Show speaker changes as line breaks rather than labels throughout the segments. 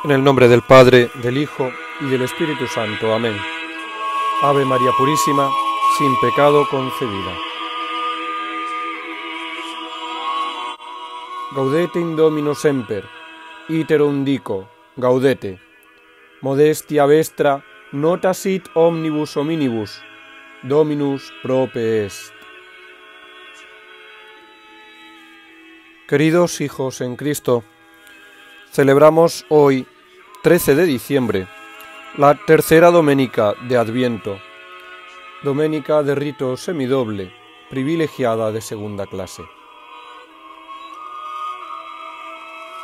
En el nombre del Padre, del Hijo y del Espíritu Santo. Amén. Ave María Purísima, sin pecado concebida. Gaudete in Domino semper, iterum dico, gaudete. Modestia vestra nota sit omnibus hominibus, Dominus prope est. Queridos hijos en Cristo, celebramos hoy, 13 de diciembre, la tercera doménica de Adviento, doménica de rito semidoble, privilegiada de segunda clase.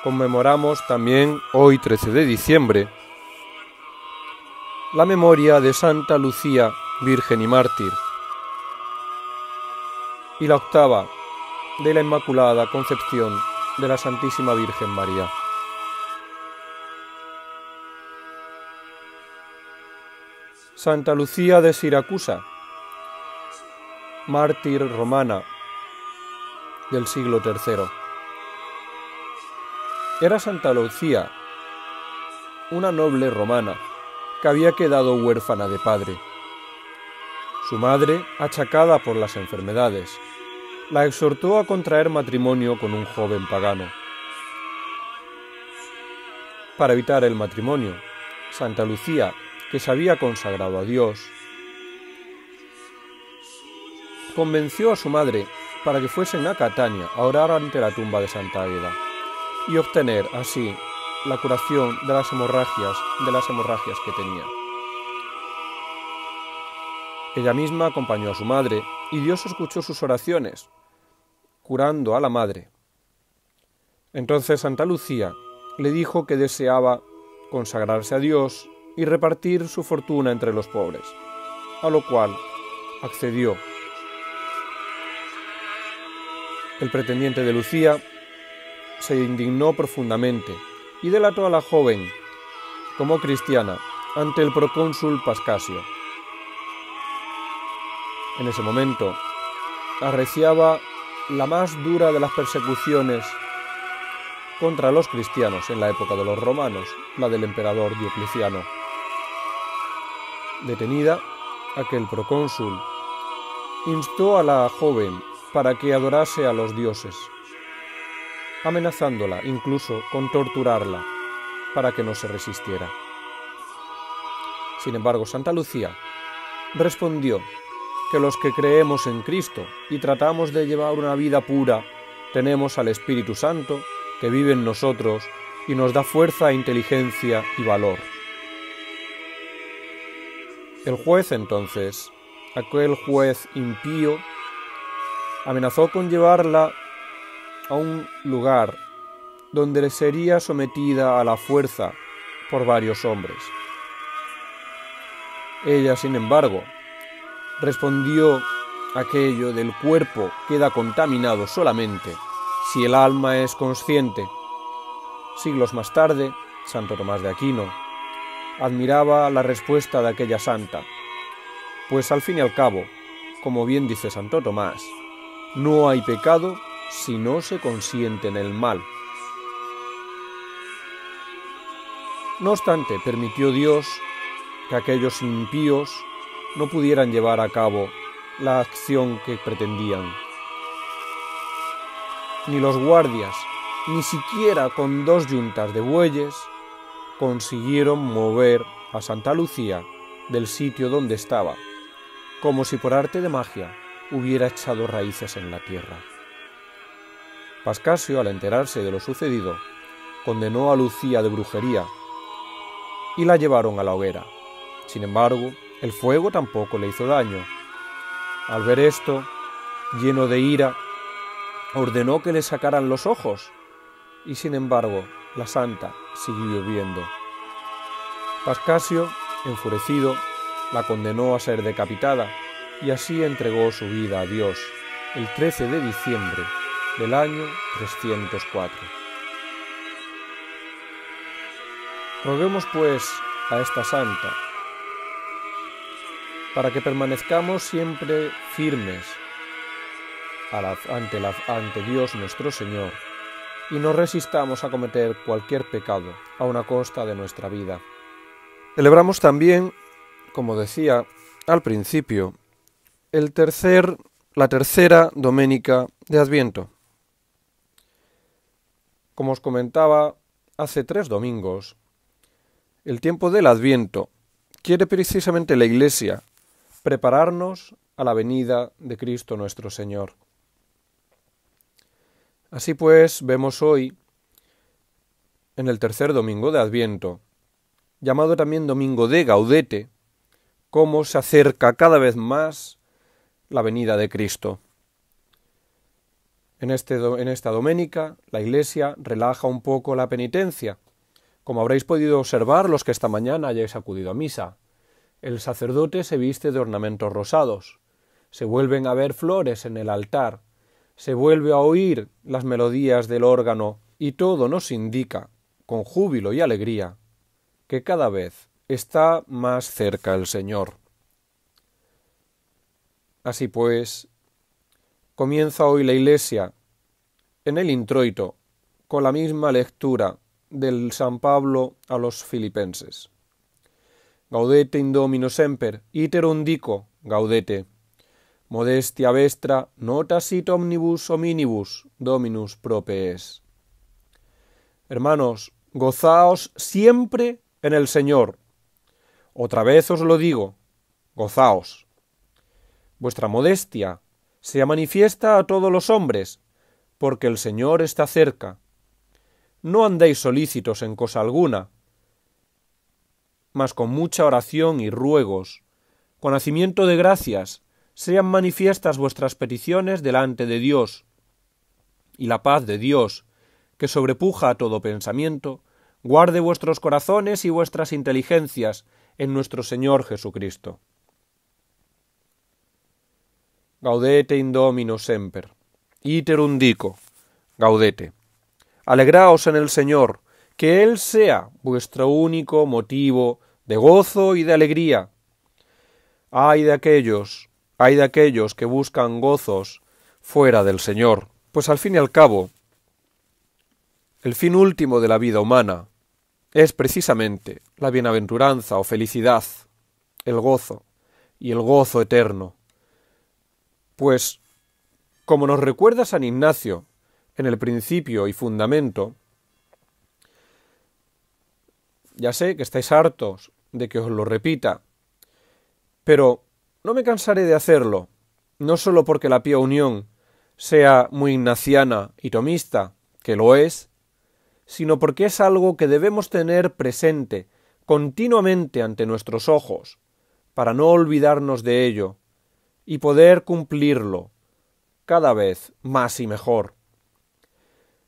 Conmemoramos también hoy, 13 de diciembre, la memoria de Santa Lucía, Virgen y Mártir, y la octava de la Inmaculada Concepción de la Santísima Virgen María. Santa Lucía de Siracusa, mártir romana del siglo III. Era Santa Lucía, una noble romana que había quedado huérfana de padre. Su madre, achacada por las enfermedades, la exhortó a contraer matrimonio con un joven pagano. Para evitar el matrimonio, Santa Lucía, que se había consagrado a Dios, convenció a su madre para que fuesen a Catania a orar ante la tumba de Santa Águeda y obtener así la curación de las hemorragias que tenía. Ella misma acompañó a su madre y Dios escuchó sus oraciones, curando a la madre. Entonces Santa Lucía le dijo que deseaba consagrarse a Dios y repartir su fortuna entre los pobres, a lo cual accedió. El pretendiente de Lucía se indignó profundamente y delató a la joven como cristiana ante el procónsul Pascasio. En ese momento arreciaba la más dura de las persecuciones contra los cristianos en la época de los romanos, la del emperador Diocleciano. Detenida, aquel procónsul instó a la joven para que adorase a los dioses, amenazándola incluso con torturarla para que no se resistiera. Sin embargo, Santa Lucía respondió que los que creemos en Cristo y tratamos de llevar una vida pura, tenemos al Espíritu Santo que vive en nosotros y nos da fuerza, inteligencia y valor. El juez entonces, aquel juez impío, amenazó con llevarla a un lugar donde sería sometida a la fuerza por varios hombres. Ella, sin embargo, respondió aquello del cuerpo queda contaminado solamente si el alma es consciente. Siglos más tarde, Santo Tomás de Aquino admiraba la respuesta de aquella santa, pues al fin y al cabo, como bien dice Santo Tomás, no hay pecado si no se consiente en el mal. No obstante, permitió Dios que aquellos impíos no pudieran llevar a cabo la acción que pretendían. Ni los guardias, ni siquiera con 2 yuntas de bueyes, consiguieron mover a Santa Lucía del sitio donde estaba, como si por arte de magia hubiera echado raíces en la tierra. Pascasio, al enterarse de lo sucedido, condenó a Lucía de brujería y la llevaron a la hoguera. Sin embargo, el fuego tampoco le hizo daño. Al ver esto, lleno de ira, ordenó que le sacaran los ojos, y sin embargo, la santa siguió viviendo. Pascasio, enfurecido, la condenó a ser decapitada, y así entregó su vida a Dios, el 13 de diciembre del año 304. Roguemos, pues, a esta santa, para que permanezcamos siempre firmes ante Dios nuestro Señor, y no resistamos a cometer cualquier pecado a una costa de nuestra vida. Celebramos también, como decía al principio, la tercera doménica de Adviento. Como os comentaba hace 3 domingos, el tiempo del Adviento quiere precisamente la Iglesia prepararnos a la venida de Cristo nuestro Señor. Así pues, vemos hoy, en el tercer domingo de Adviento, llamado también Domingo de Gaudete, cómo se acerca cada vez más la venida de Cristo. En esta doménica, la Iglesia relaja un poco la penitencia, como habréis podido observar los que esta mañana hayáis acudido a misa. El sacerdote se viste de ornamentos rosados, se vuelven a ver flores en el altar, se vuelve a oír las melodías del órgano, y todo nos indica, con júbilo y alegría, que cada vez está más cerca el Señor. Así pues, comienza hoy la Iglesia en el introito con la misma lectura del San Pablo a los Filipenses. Gaudete in Domino semper, iterum dico, gaudete. Modestia vestra, nota sit omnibus hominibus, Dominus prope es. Hermanos, gozaos siempre en el Señor. Otra vez os lo digo, gozaos. Vuestra modestia sea manifiesta a todos los hombres, porque el Señor está cerca. No andéis solícitos en cosa alguna, mas con mucha oración y ruegos, con hacimiento de gracias, sean manifiestas vuestras peticiones delante de Dios, y la paz de Dios, que sobrepuja a todo pensamiento, guarde vuestros corazones y vuestras inteligencias en nuestro Señor Jesucristo. Gaudete in Domino semper, iterum dico, gaudete. Alegraos en el Señor, que Él sea vuestro único motivo de gozo y de alegría. Ay de aquellos que buscan gozos fuera del Señor, pues al fin y al cabo, el fin último de la vida humana es precisamente la bienaventuranza o felicidad, el gozo y el gozo eterno. Pues, como nos recuerda San Ignacio en el principio y fundamento, ya sé que estáis hartos de que os lo repita, pero no me cansaré de hacerlo, no solo porque la Pía Unión sea muy ignaciana y tomista, que lo es, sino porque es algo que debemos tener presente continuamente ante nuestros ojos, para no olvidarnos de ello, y poder cumplirlo cada vez más y mejor.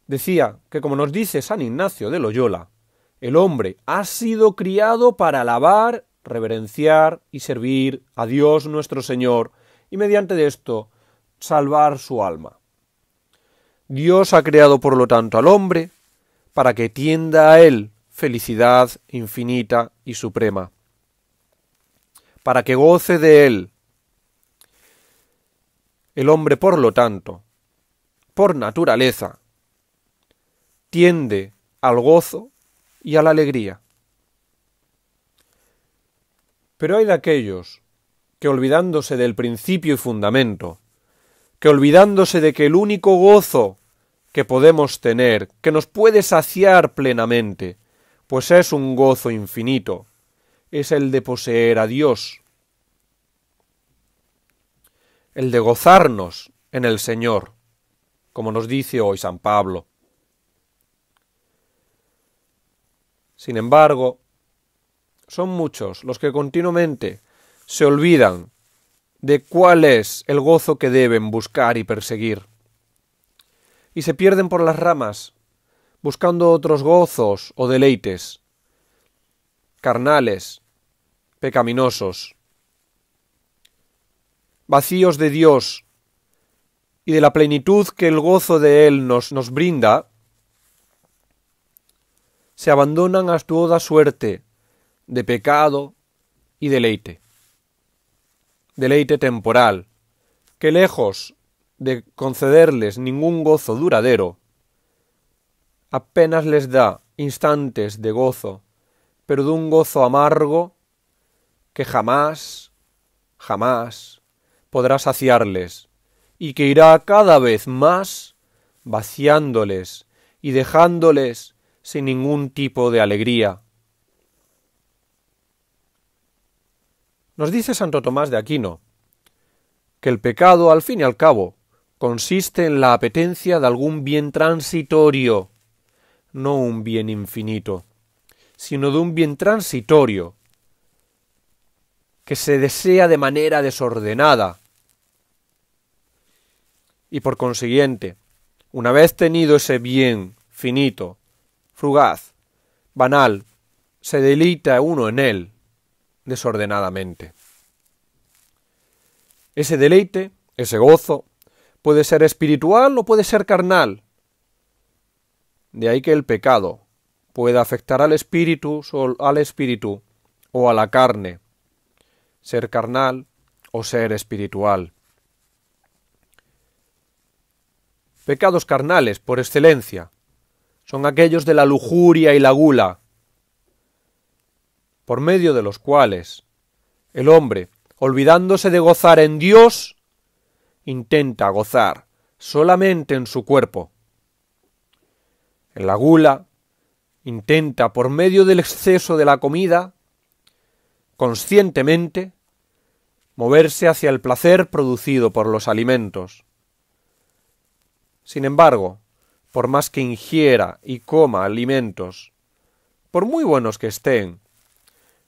Decía que, como nos dice San Ignacio de Loyola, el hombre ha sido criado para alabar, reverenciar y servir a Dios nuestro Señor, y mediante esto salvar su alma. Dios ha creado por lo tanto al hombre para que tienda a él felicidad infinita y suprema, para que goce de él. El hombre, por lo tanto, por naturaleza, tiende al gozo y a la alegría. Pero hay de aquellos que, olvidándose del principio y fundamento, que olvidándose de que el único gozo que podemos tener, que nos puede saciar plenamente, pues es un gozo infinito, es el de poseer a Dios, el de gozarnos en el Señor, como nos dice hoy San Pablo. Sin embargo, son muchos los que continuamente se olvidan de cuál es el gozo que deben buscar y perseguir, y se pierden por las ramas, buscando otros gozos o deleites, carnales, pecaminosos, vacíos de Dios y de la plenitud que el gozo de Él nos brinda, se abandonan a toda suerte de pecado y deleite. Deleite temporal, que lejos de concederles ningún gozo duradero, apenas les da instantes de gozo, pero de un gozo amargo que jamás, jamás podrá saciarles, y que irá cada vez más vaciándoles y dejándoles sin ningún tipo de alegría. Nos dice Santo Tomás de Aquino que el pecado, al fin y al cabo, consiste en la apetencia de algún bien transitorio, no un bien infinito, sino de un bien transitorio que se desea de manera desordenada. Y por consiguiente, una vez tenido ese bien finito, fugaz, banal, se deleita uno en él desordenadamente. Ese deleite, ese gozo, puede ser espiritual o puede ser carnal. De ahí que el pecado pueda afectar al espíritu o a la carne, ser carnal o ser espiritual. Pecados carnales, por excelencia, son aquellos de la lujuria y la gula, por medio de los cuales el hombre, olvidándose de gozar en Dios, intenta gozar solamente en su cuerpo. En la gula, intenta, por medio del exceso de la comida, conscientemente, moverse hacia el placer producido por los alimentos. Sin embargo, por más que ingiera y coma alimentos, por muy buenos que estén,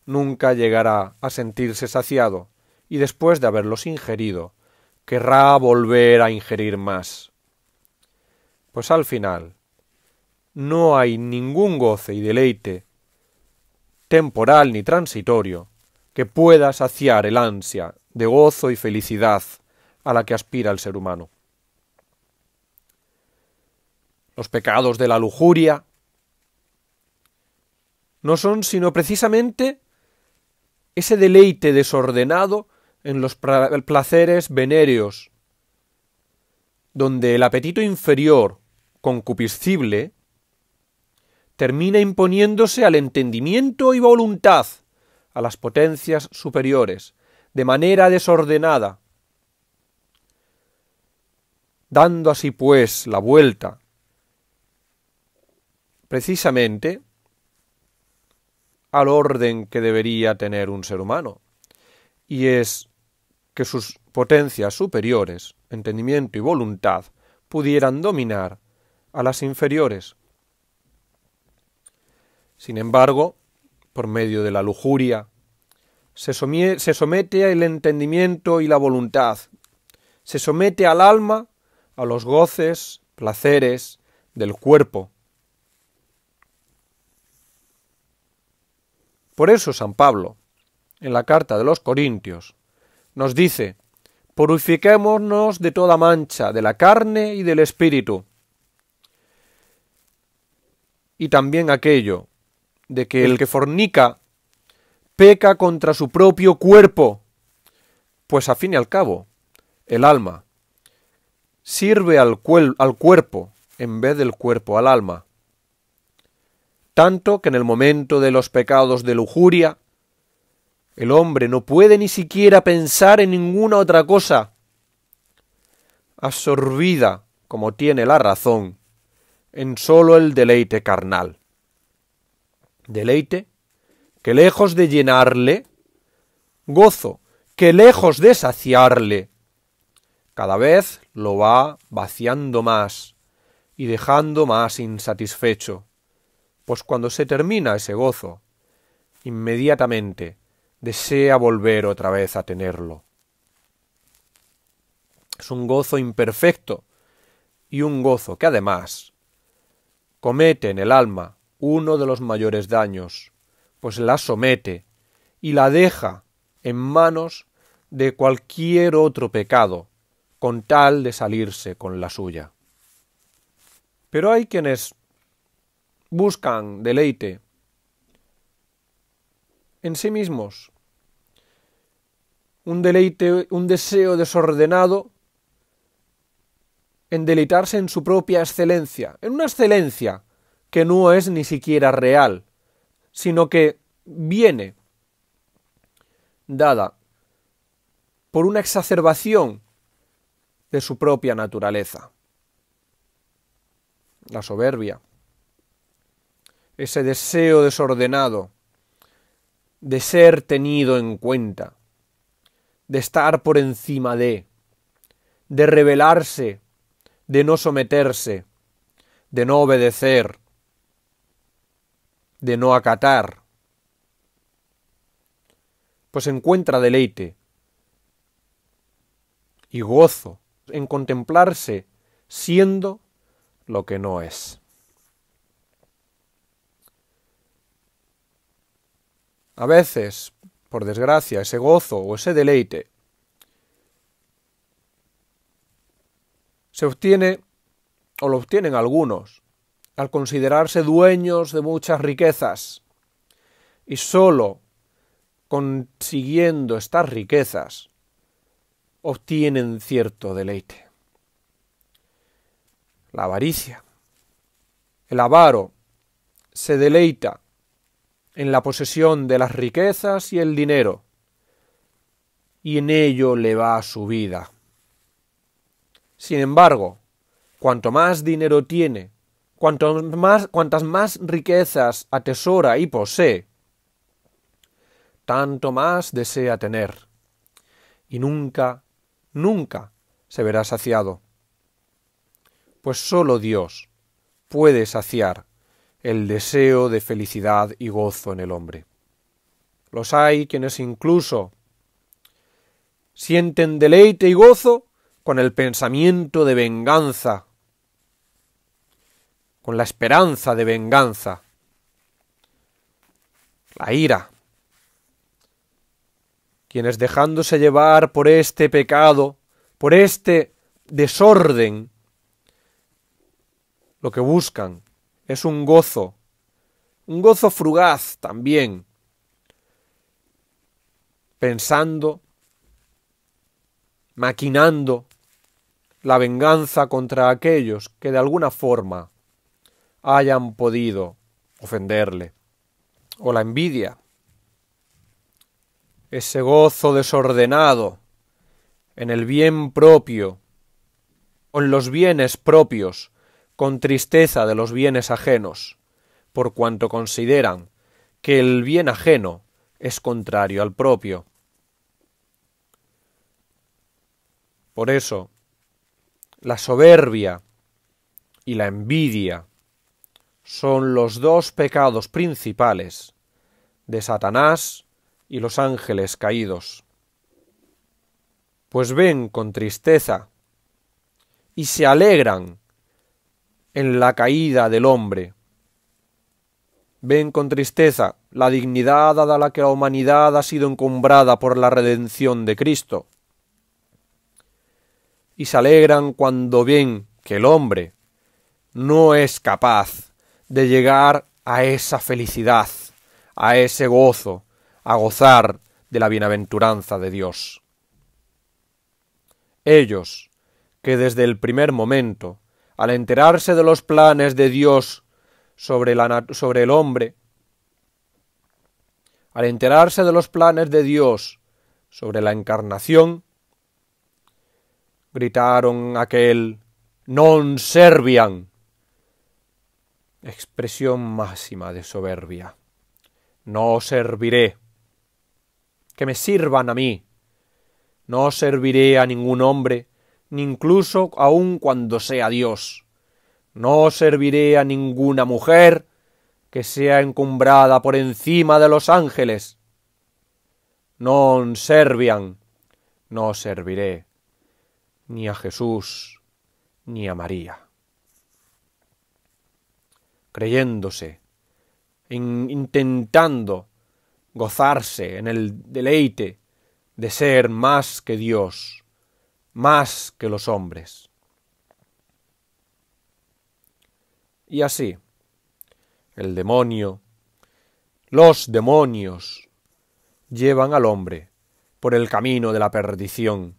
nunca llegará a sentirse saciado y después de haberlos ingerido, querrá volver a ingerir más. Pues al final, no hay ningún goce y deleite, temporal ni transitorio, que pueda saciar el ansia de gozo y felicidad a la que aspira el ser humano. Los pecados de la lujuria no son sino precisamente ese deleite desordenado en los placeres venéreos, donde el apetito inferior, concupiscible, termina imponiéndose al entendimiento y voluntad, a las potencias superiores, de manera desordenada, dando así pues la vuelta precisamente al orden que debería tener un ser humano, y es que sus potencias superiores, entendimiento y voluntad, pudieran dominar a las inferiores. Sin embargo, por medio de la lujuria, se somete el entendimiento y la voluntad, se somete al alma a los goces, placeres del cuerpo. Por eso San Pablo, en la carta de los Corintios, nos dice: purifiquémonos de toda mancha, de la carne y del espíritu. Y también aquello de que el que fornica peca contra su propio cuerpo, pues a fin y al cabo, el alma sirve al cuerpo en vez del cuerpo al alma. Tanto que en el momento de los pecados de lujuria, el hombre no puede ni siquiera pensar en ninguna otra cosa, absorbida, como tiene la razón, en sólo el deleite carnal. Deleite que lejos de llenarle, gozo que lejos de saciarle, cada vez lo va vaciando más y dejando más insatisfecho, pues cuando se termina ese gozo, inmediatamente desea volver otra vez a tenerlo. Es un gozo imperfecto y un gozo que además comete en el alma uno de los mayores daños, pues la somete y la deja en manos de cualquier otro pecado, con tal de salirse con la suya. Pero hay quienes buscan deleite en sí mismos, un deleite, un deseo desordenado en deleitarse en su propia excelencia, en una excelencia que no es ni siquiera real, sino que viene dada por una exacerbación de su propia naturaleza. La soberbia, ese deseo desordenado de ser tenido en cuenta, de estar por encima de rebelarse, de no someterse, de no obedecer, de no acatar, pues encuentra deleite y gozo en contemplarse siendo lo que no es. A veces, por desgracia, ese gozo o ese deleite se obtiene, o lo obtienen algunos, al considerarse dueños de muchas riquezas, y sólo consiguiendo estas riquezas obtienen cierto deleite. La avaricia. El avaro se deleita en la posesión de las riquezas y el dinero, y en ello le va su vida. Sin embargo, cuanto más dinero tiene, cuantas más riquezas atesora y posee, tanto más desea tener, y nunca se verá saciado, pues sólo Dios puede saciar el deseo de felicidad y gozo en el hombre. Los hay quienes incluso sienten deleite y gozo con el pensamiento de venganza, con la esperanza de venganza, la ira. Quienes dejándose llevar por este pecado, por este desorden, lo que buscan es un gozo fugaz también, pensando, maquinando la venganza contra aquellos que de alguna forma hayan podido ofenderle, o la envidia, ese gozo desordenado en el bien propio, o en los bienes propios, con tristeza de los bienes ajenos, por cuanto consideran que el bien ajeno es contrario al propio. Por eso, la soberbia y la envidia son los dos pecados principales de Satanás y los ángeles caídos, pues ven con tristeza y se alegran en la caída del hombre. Ven con tristeza la dignidad a la que la humanidad ha sido encumbrada por la redención de Cristo, y se alegran cuando ven que el hombre no es capaz de llegar a esa felicidad, a ese gozo, a gozar de la bienaventuranza de Dios. Ellos, que desde el primer momento, al enterarse de los planes de Dios sobre el hombre, al enterarse de los planes de Dios sobre la encarnación, gritaron aquel non serviam, expresión máxima de soberbia. No serviré, que me sirvan a mí, no serviré a ningún hombre, ni incluso aun cuando sea Dios. No serviré a ninguna mujer que sea encumbrada por encima de los ángeles. Non serviam, no serviré ni a Jesús ni a María. Creyéndose, intentando gozarse en el deleite de ser más que Dios, más que los hombres. Y así, el demonio, los demonios, llevan al hombre por el camino de la perdición,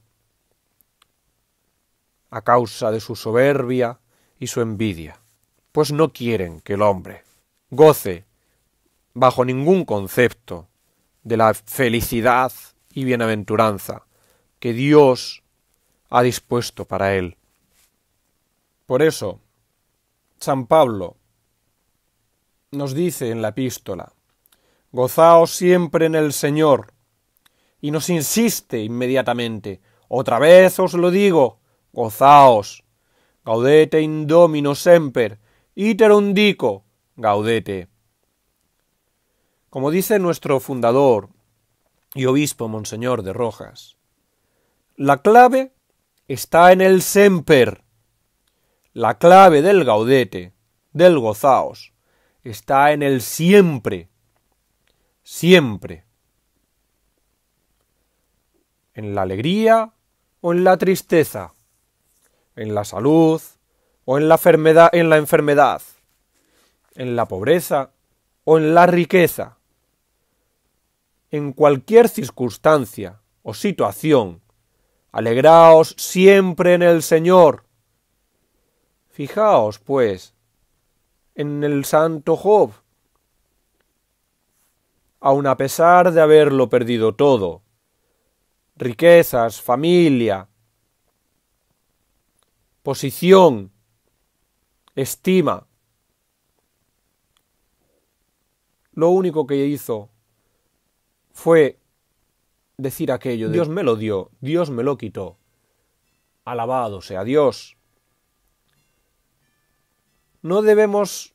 a causa de su soberbia y su envidia. pues no quieren que el hombre goce bajo ningún concepto de la felicidad y bienaventuranza que Dios ha dispuesto para él. Por eso, San Pablo nos dice en la epístola: gozaos siempre en el Señor, y nos insiste inmediatamente: otra vez os lo digo, gozaos. Gaudete in Domino semper, iterum dico, gaudete. Como dice nuestro fundador y obispo Monseñor de Rojas, la clave está en el semper. La clave del gaudete, del gozaos, está en el siempre. Siempre. En la alegría o en la tristeza, en la salud o en la enfermedad, en la pobreza o en la riqueza. En cualquier circunstancia o situación, alegraos siempre en el Señor. Fijaos, pues, en el santo Job. Aun a pesar de haberlo perdido todo, riquezas, familia, posición, estima, lo único que hizo fue decir aquello de: Dios me lo dio, Dios me lo quitó, alabado sea Dios. No debemos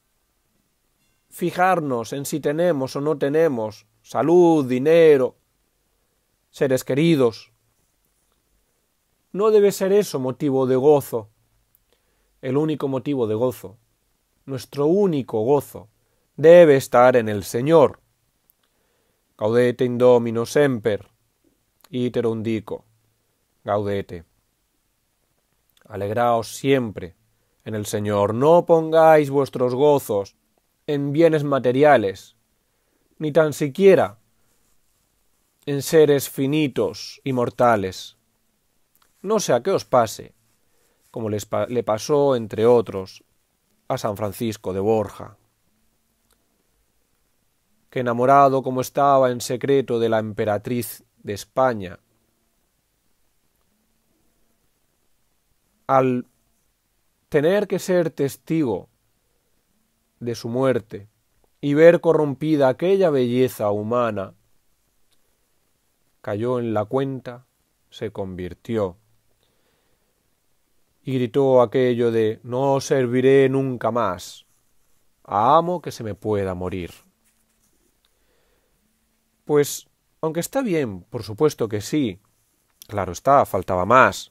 fijarnos en si tenemos o no tenemos salud, dinero, seres queridos. No debe ser eso motivo de gozo. El único motivo de gozo, nuestro único gozo, debe estar en el Señor. Gaudete in Domino semper, iterum dico, gaudete. Alegraos siempre en el Señor. No pongáis vuestros gozos en bienes materiales, ni tan siquiera en seres finitos y mortales. No sea que os pase, como le pasó, entre otros, a San Francisco de Borja, que enamorado como estaba en secreto de la emperatriz de España, al tener que ser testigo de su muerte y ver corrompida aquella belleza humana, cayó en la cuenta, se convirtió y gritó aquello de: no serviré nunca más a amo que se me pueda morir. Pues, aunque está bien, por supuesto que sí, claro está, faltaba más,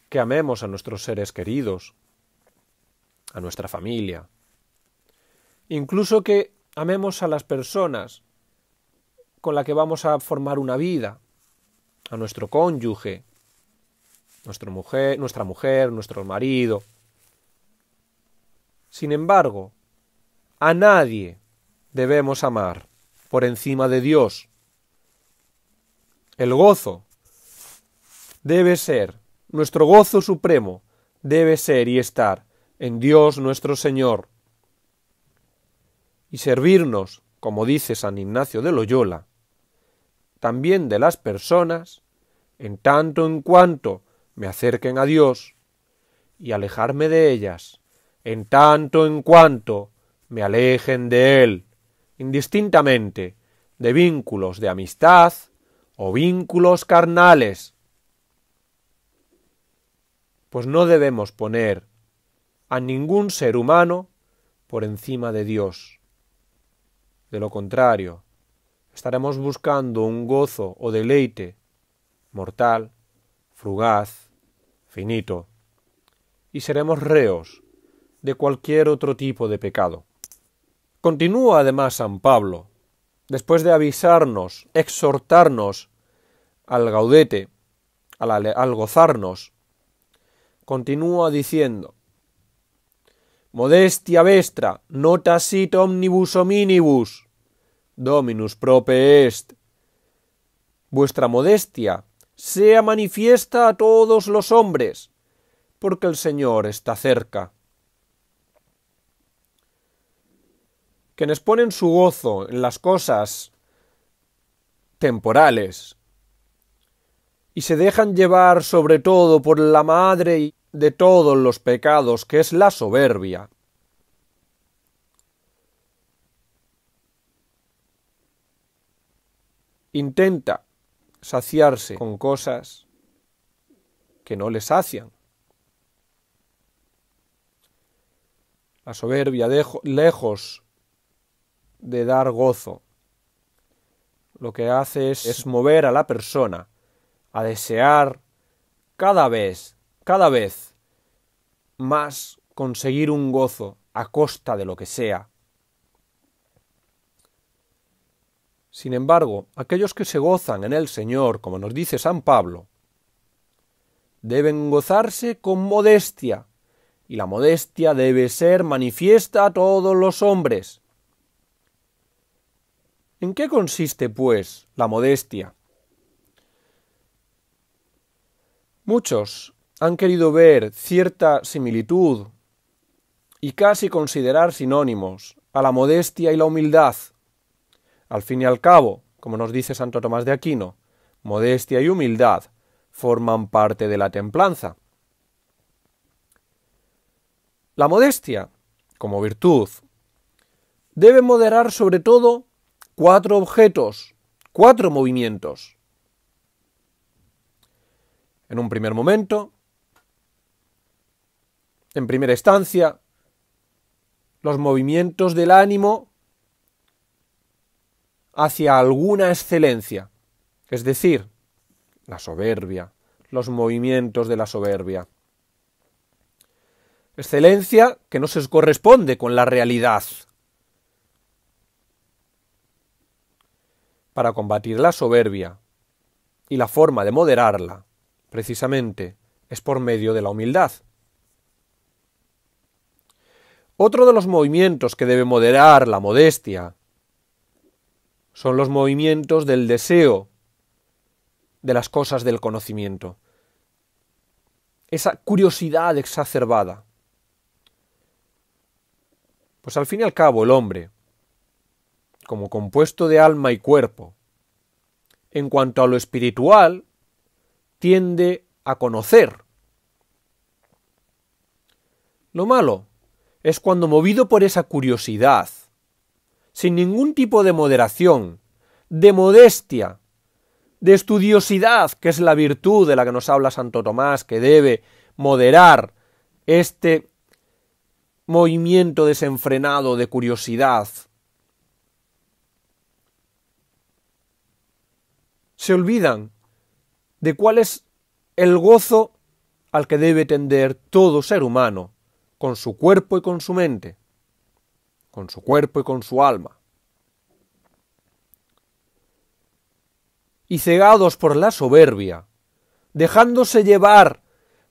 que amemos a nuestros seres queridos, a nuestra familia, incluso que amemos a las personas con las que vamos a formar una vida, a nuestro cónyuge, nuestra mujer, nuestro marido. Sin embargo, a nadie debemos amar por encima de Dios. El gozo debe ser, nuestro gozo supremo debe ser y estar en Dios nuestro Señor, y servirnos, como dice San Ignacio de Loyola, también de las personas, en tanto en cuanto me acerquen a Dios, y alejarme de ellas, en tanto en cuanto me alejen de Él, indistintamente de vínculos de amistad o vínculos carnales. Pues no debemos poner a ningún ser humano por encima de Dios. De lo contrario, estaremos buscando un gozo o deleite mortal, fugaz, finito, y seremos reos de cualquier otro tipo de pecado. Continúa además San Pablo, después de avisarnos, exhortarnos al gaudete, al gozarnos, continúa diciendo: modestia vestra no tacit omnibus hominibus, Dominus prope est. Vuestra modestia sea manifiesta a todos los hombres, porque el Señor está cerca. quienes ponen su gozo en las cosas temporales y se dejan llevar sobre todo por la madre de todos los pecados, que es la soberbia, intenta saciarse con cosas que no le sacian. La soberbia, lejos de dar gozo, lo que hace es mover a la persona a desear cada vez más conseguir un gozo a costa de lo que sea. Sin embargo, aquellos que se gozan en el Señor, como nos dice San Pablo, deben gozarse con modestia, y la modestia debe ser manifiesta a todos los hombres. ¿En qué consiste, pues, la modestia? Muchos han querido ver cierta similitud y casi considerar sinónimos a la modestia y la humildad. Al fin y al cabo, como nos dice Santo Tomás de Aquino, modestia y humildad forman parte de la templanza. La modestia, como virtud, debe moderar sobre todo 4 objetos, 4 movimientos. En un primer momento, en primera instancia, los movimientos del ánimo hacia alguna excelencia, es decir, la soberbia, los movimientos de la soberbia. Excelencia que no se corresponde con la realidad. Para combatir la soberbia y la forma de moderarla, precisamente, es por medio de la humildad. Otro de los movimientos que debe moderar la modestia son los movimientos del deseo de las cosas del conocimiento. Esa curiosidad exacerbada. Pues al fin y al cabo el hombre, como compuesto de alma y cuerpo, en cuanto a lo espiritual, tiende a conocer. Lo malo es cuando, movido por esa curiosidad, sin ningún tipo de moderación, de modestia, de estudiosidad, que es la virtud de la que nos habla Santo Tomás, que debe moderar este movimiento desenfrenado de curiosidad, se olvidan de cuál es el gozo al que debe tender todo ser humano, con su cuerpo y con su mente, con su cuerpo y con su alma. Y cegados por la soberbia, dejándose llevar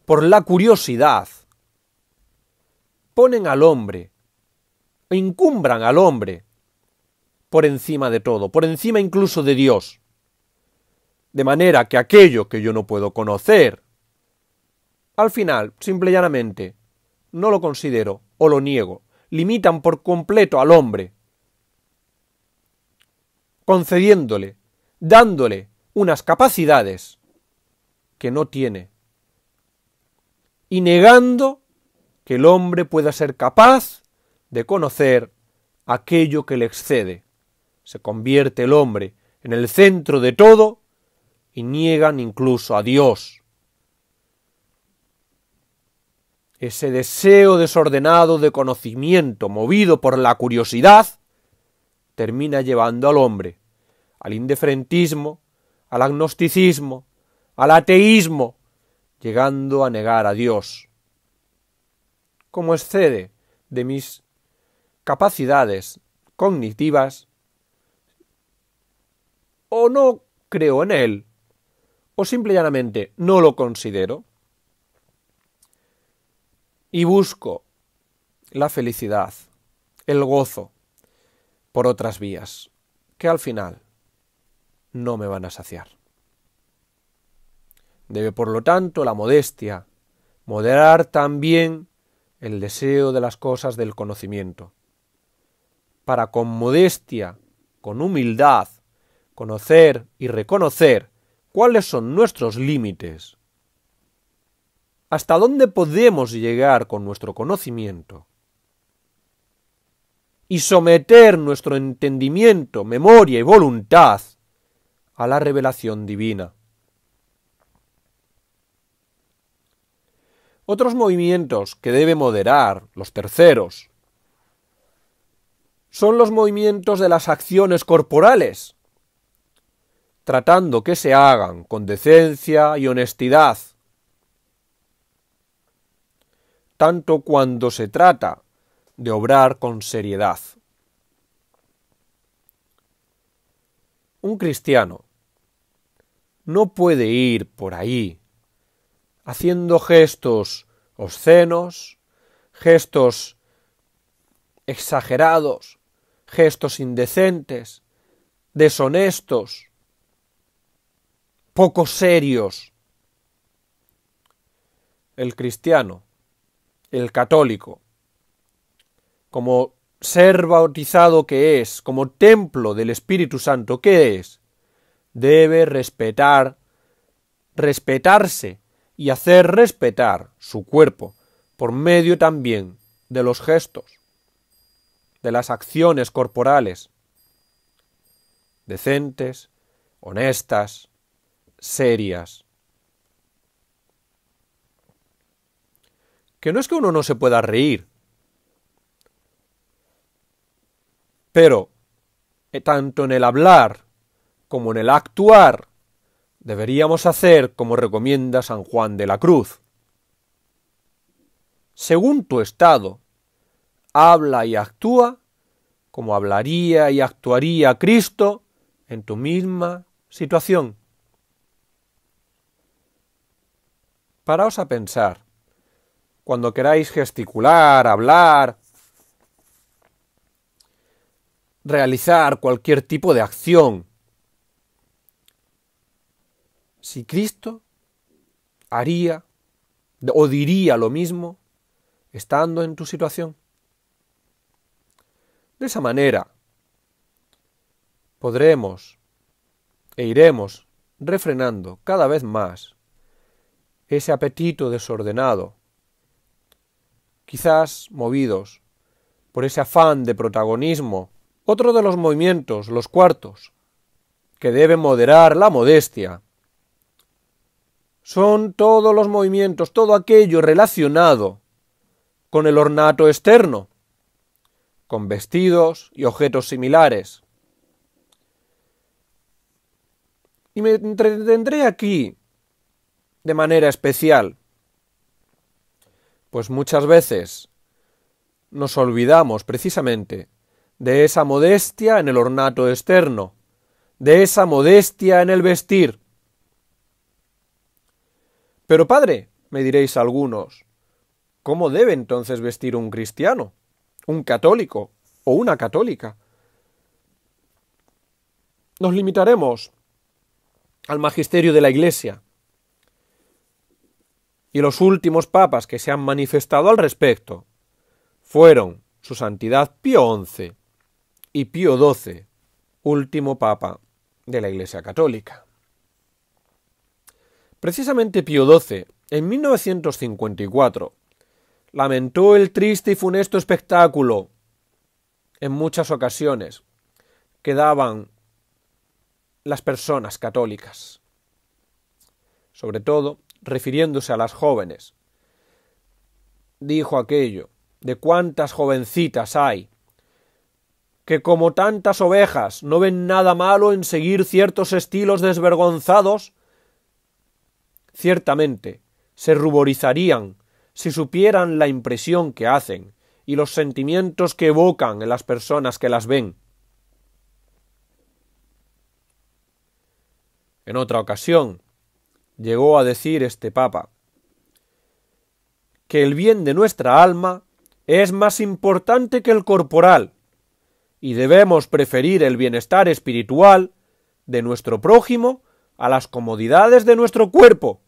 por la curiosidad, ponen al hombre, e encumbran al hombre por encima de todo, por encima incluso de Dios. De manera que aquello que yo no puedo conocer, al final, simple y llanamente, no lo considero o lo niego. Limitan por completo al hombre, concediéndole, dándole unas capacidades que no tiene, y negando que el hombre pueda ser capaz de conocer aquello que le excede. Se convierte el hombre en el centro de todo y niegan incluso a Dios. Ese deseo desordenado de conocimiento, movido por la curiosidad, termina llevando al hombre al indiferentismo, al agnosticismo, al ateísmo, llegando a negar a Dios. Como excede de mis capacidades cognitivas, o no creo en él, o simple y llanamente no lo considero, y busco la felicidad, el gozo, por otras vías, que al final no me van a saciar. Debe, por lo tanto, la modestia moderar también el deseo de las cosas del conocimiento, para con modestia, con humildad, conocer y reconocer cuáles son nuestros límites, hasta dónde podemos llegar con nuestro conocimiento, y someter nuestro entendimiento, memoria y voluntad a la revelación divina. Otros movimientos que debe moderar los terceros son los movimientos de las acciones corporales, tratando que se hagan con decencia y honestidad, tanto cuando se trata de obrar con seriedad. Un cristiano no puede ir por ahí haciendo gestos obscenos, gestos exagerados, gestos indecentes, deshonestos, poco serios. El cristiano, el católico, como ser bautizado que es, como templo del Espíritu Santo que es, debe respetarse y hacer respetar su cuerpo por medio también de los gestos, de las acciones corporales, decentes, honestas, serias. Que no es que uno no se pueda reír, pero tanto en el hablar como en el actuar deberíamos hacer como recomienda San Juan de la Cruz. Según tu estado, habla y actúa como hablaría y actuaría Cristo en tu misma situación. Paraos a pensar, cuando queráis gesticular, hablar, realizar cualquier tipo de acción, si Cristo haría o diría lo mismo estando en tu situación. De esa manera podremos e iremos refrenando cada vez más ese apetito desordenado, quizás movidos por ese afán de protagonismo. Otro de los movimientos, los cuartos, que deben moderar la modestia, son todos los movimientos, todo aquello relacionado con el ornato externo, con vestidos y objetos similares. Y me entretendré aquí de manera especial, pues muchas veces nos olvidamos precisamente de esa modestia en el ornato externo, de esa modestia en el vestir. Pero padre, me diréis algunos, ¿cómo debe entonces vestir un cristiano, un católico o una católica? Nos limitaremos al magisterio de la Iglesia y los últimos papas que se han manifestado al respecto fueron su Santidad Pío XI y Pío XII, último papa de la Iglesia Católica. Precisamente Pío XII, en 1954, lamentó el triste y funesto espectáculo, en muchas ocasiones, que daban las personas católicas, sobre todo refiriéndose a las jóvenes. Dijo aquello, de cuántas jovencitas hay, que como tantas ovejas no ven nada malo en seguir ciertos estilos desvergonzados, ciertamente se ruborizarían si supieran la impresión que hacen y los sentimientos que evocan en las personas que las ven. En otra ocasión, llegó a decir este Papa que el bien de nuestra alma es más importante que el corporal y debemos preferir el bienestar espiritual de nuestro prójimo a las comodidades de nuestro cuerpo.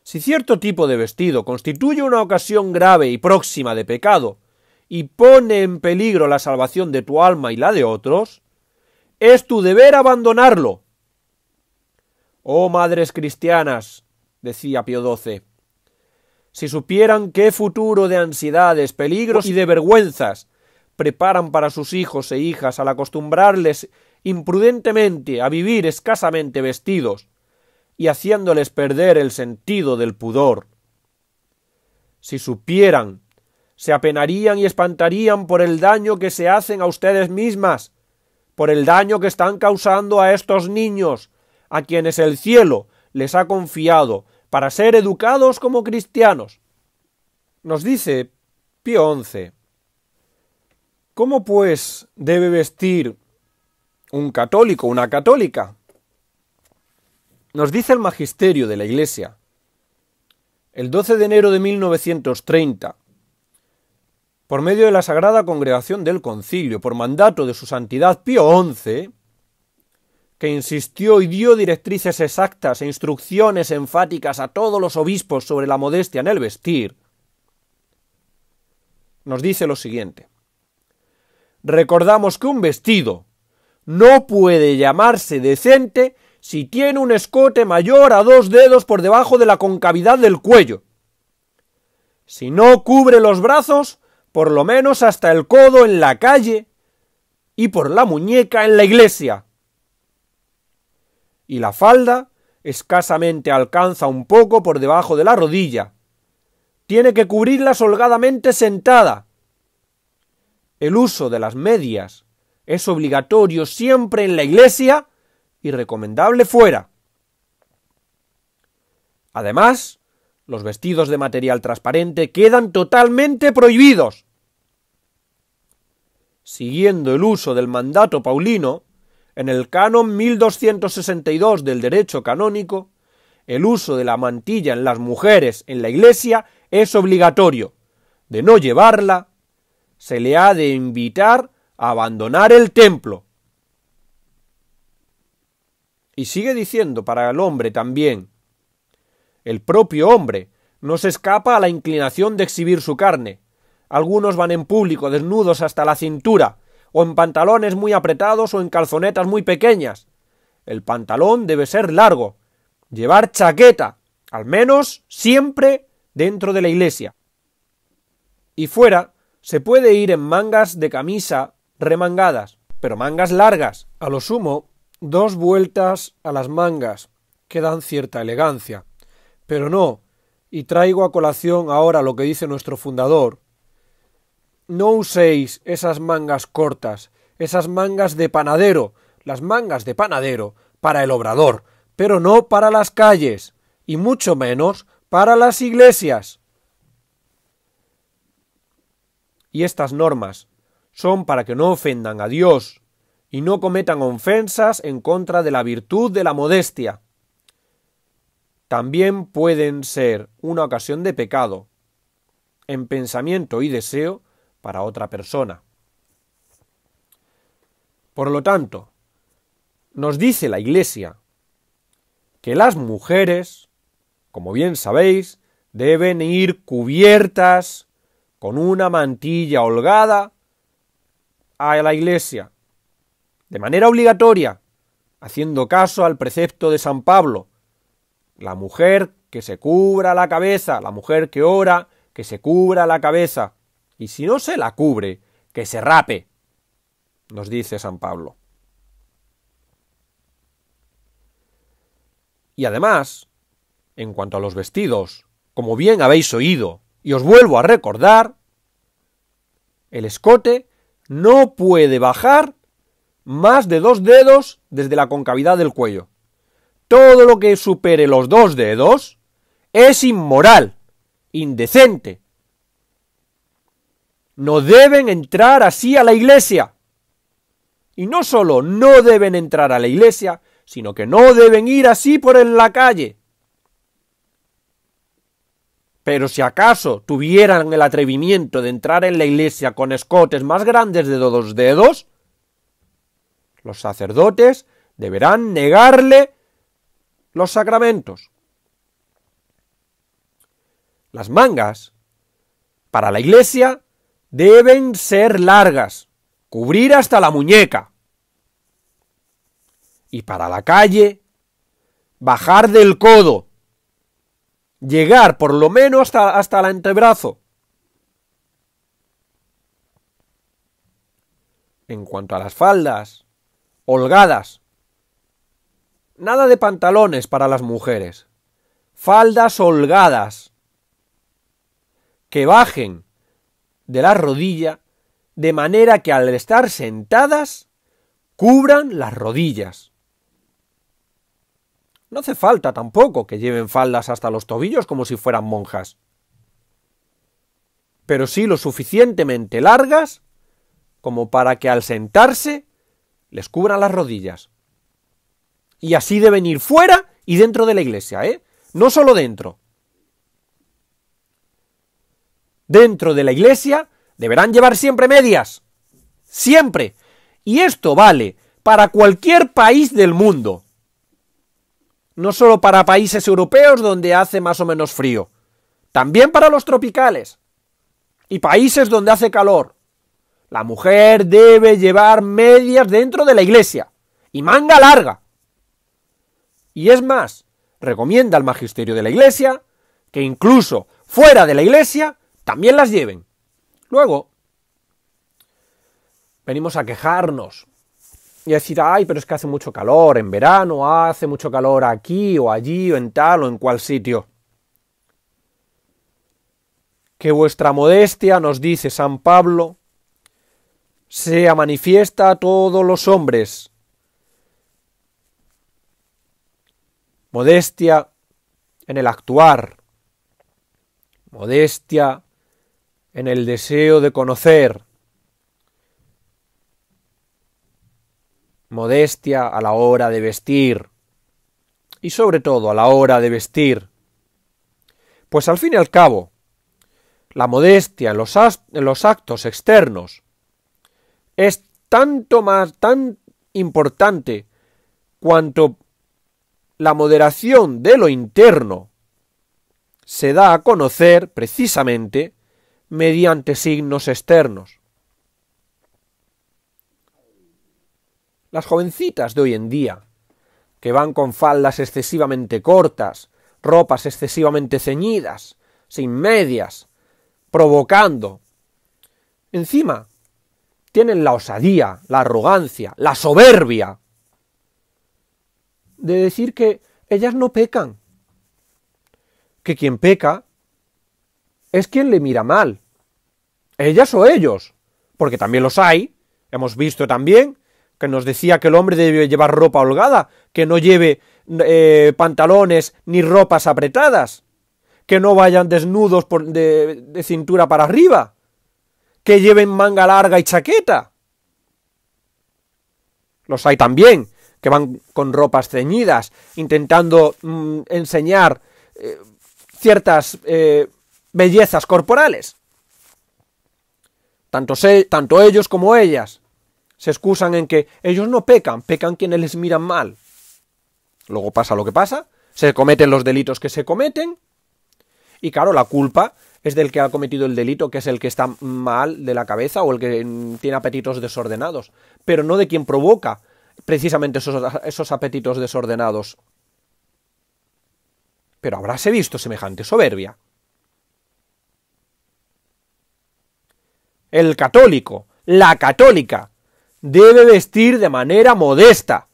Si cierto tipo de vestido constituye una ocasión grave y próxima de pecado, y pone en peligro la salvación de tu alma y la de otros, es tu deber abandonarlo. Oh madres cristianas, decía Pío XII, si supieran qué futuro de ansiedades, peligros y de vergüenzas preparan para sus hijos e hijas al acostumbrarles imprudentemente a vivir escasamente vestidos y haciéndoles perder el sentido del pudor. Si supieran, se apenarían y espantarían por el daño que se hacen a ustedes mismas, por el daño que están causando a estos niños, a quienes el cielo les ha confiado para ser educados como cristianos. Nos dice Pío XI, ¿cómo pues debe vestir un católico, una católica? Nos dice el magisterio de la Iglesia, el 12 de enero de 1930, por medio de la Sagrada Congregación del Concilio, por mandato de su Santidad Pío XI, que insistió y dio directrices exactas e instrucciones enfáticas a todos los obispos sobre la modestia en el vestir, nos dice lo siguiente: recordamos que un vestido no puede llamarse decente si tiene un escote mayor a 2 dedos por debajo de la concavidad del cuello, si no cubre los brazos por lo menos hasta el codo en la calle y por la muñeca en la iglesia, y la falda escasamente alcanza un poco por debajo de la rodilla. Tiene que cubrirla holgadamente sentada. El uso de las medias es obligatorio siempre en la iglesia y recomendable fuera. Además, los vestidos de material transparente quedan totalmente prohibidos. Siguiendo el uso del mandato paulino, en el canon 1262 del derecho canónico, el uso de la mantilla en las mujeres en la iglesia es obligatorio. De no llevarla, se le ha de invitar a abandonar el templo. Y sigue diciendo para el hombre también: el propio hombre no se escapa a la inclinación de exhibir su carne. Algunos van en público desnudos hasta la cintura, o en pantalones muy apretados o en calzonetas muy pequeñas. El pantalón debe ser largo, llevar chaqueta, al menos siempre dentro de la iglesia. Y fuera se puede ir en mangas de camisa remangadas, pero mangas largas, a lo sumo 2 vueltas a las mangas, que dan cierta elegancia. Pero no, y traigo a colación ahora lo que dice nuestro fundador: no uséis esas mangas cortas, esas mangas de panadero, las mangas de panadero para el obrador, pero no para las calles, y mucho menos para las iglesias. Y estas normas son para que no ofendan a Dios y no cometan ofensas en contra de la virtud de la modestia. También pueden ser una ocasión de pecado, en pensamiento y deseo, para otra persona. Por lo tanto, nos dice la Iglesia que las mujeres, como bien sabéis, deben ir cubiertas con una mantilla holgada a la iglesia, de manera obligatoria, haciendo caso al precepto de San Pablo: la mujer que se cubra la cabeza, la mujer que ora, que se cubra la cabeza, y si no se la cubre, que se rape, nos dice San Pablo. Y además, en cuanto a los vestidos, como bien habéis oído, y os vuelvo a recordar, el escote no puede bajar más de 2 dedos desde la concavidad del cuello. Todo lo que supere los 2 dedos es inmoral, indecente. No deben entrar así a la iglesia. Y no solo no deben entrar a la iglesia, sino que no deben ir así por en la calle. Pero si acaso tuvieran el atrevimiento de entrar en la iglesia con escotes más grandes de 2 dedos, los sacerdotes deberán negarle los sacramentos. Las mangas, para la iglesia, deben ser largas, cubrir hasta la muñeca. Y para la calle, bajar del codo, llegar por lo menos hasta el antebrazo. En cuanto a las faldas, holgadas, nada de pantalones para las mujeres, faldas holgadas, que bajen de la rodilla de manera que al estar sentadas cubran las rodillas. No hace falta tampoco que lleven faldas hasta los tobillos como si fueran monjas, pero sí lo suficientemente largas como para que al sentarse les cubran las rodillas. Y así deben ir fuera y dentro de la iglesia, no solo dentro. Dentro de la iglesia deberán llevar siempre medias. Siempre. Y esto vale para cualquier país del mundo. No solo para países europeos donde hace más o menos frío. También para los tropicales. Y países donde hace calor. La mujer debe llevar medias dentro de la iglesia. Y manga larga. Y es más, recomienda al magisterio de la iglesia que incluso fuera de la iglesia también las lleven. Luego, venimos a quejarnos y a decir, ay, pero es que hace mucho calor en verano, hace mucho calor aquí o allí o en tal o en cual sitio. Que vuestra modestia, nos dice San Pablo, sea manifiesta a todos los hombres. Modestia en el actuar, modestia en el deseo de conocer, modestia a la hora de vestir, y sobre todo a la hora de vestir. Pues al fin y al cabo, la modestia en los actos externos es tan importante cuanto la moderación de lo interno se da a conocer precisamente mediante signos externos. Las jovencitas de hoy en día, que van con faldas excesivamente cortas, ropas excesivamente ceñidas, sin medias, provocando, encima tienen la osadía, la arrogancia, la soberbia de decir que ellas no pecan, que quien peca es quien le mira mal, ellas o ellos, porque también los hay. Hemos visto también que nos decía que el hombre debe llevar ropa holgada, que no lleve pantalones ni ropas apretadas, que no vayan desnudos de cintura para arriba, que lleven manga larga y chaqueta. Los hay también que van con ropas ceñidas, intentando enseñar ciertas bellezas corporales. Tanto ellos como ellas se excusan en que ellos no pecan, pecan quienes les miran mal. Luego pasa lo que pasa, se cometen los delitos que se cometen, y claro, la culpa es del que ha cometido el delito, que es el que está mal de la cabeza o el que tiene apetitos desordenados, pero no de quien provoca precisamente esos apetitos desordenados. Pero habráse visto semejante soberbia. El católico, la católica, debe vestir de manera modesta,